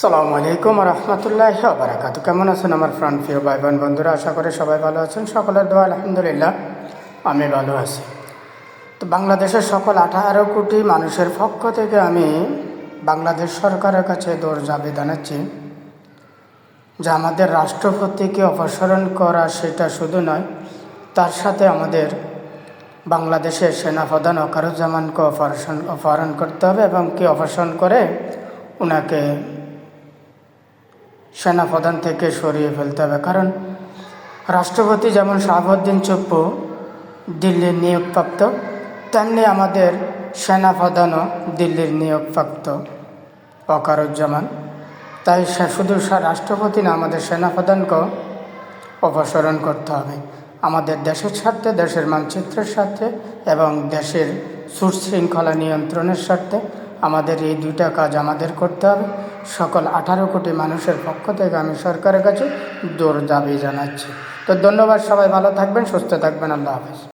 আসসালামু আলাইকুম রহমতুল্লাহি ওয়া বারাকাতুহু। কেমন আছেন আমার প্রিয় ভাই বোন বন্ধুরা? আশা করি সবাই ভালো আছেন। সকলের দোয়া আলহামদুলিল্লাহ আমি ভালো আছি। তো বাংলাদেশের সকল 18 কোটি মানুষের পক্ষ থেকে আমি বাংলাদেশ সরকারের কাছে দরজাবি জানাচ্ছি যে আমাদের রাষ্ট্রপতিকে অপসারণ করা সেটা শুধু নয়, তার সাথে আমাদের বাংলাদেশের সেনাপ্রধান ওয়াকারুজ্জামানকে অপসারণ করতে হবে এবং কি অপসারণ করে ওনাকে সেনাপ্রধান থেকে সরিয়ে ফেলতে হবে। কারণ রাষ্ট্রপতি যেমন শাহাবুদ্দিন চুপ্পু দিল্লির নিয়োগপ্রাপ্ত, তেমনি আমাদের সেনাপ্রধানও দিল্লির নিয়োগপ্রাপ্ত ওয়াকারুজ্জামান। তাই শুধু রাষ্ট্রপতি না, আমাদের সেনাপ্রধানকেও অপসারণ করতে হবে আমাদের দেশের স্বার্থে, দেশের মানচিত্রের স্বার্থে এবং দেশের সুশৃঙ্খলা নিয়ন্ত্রণের স্বার্থে। আমাদের এই দুইটা কাজ আমাদের করতে হবে। সকল 18 কোটি মানুষের পক্ষ থেকে আমি সরকারের কাছে দাবি জানাচ্ছি। তো ধন্যবাদ, সবাই ভালো থাকবেন, সুস্থ থাকবেন। আল্লাহ হাফেজ।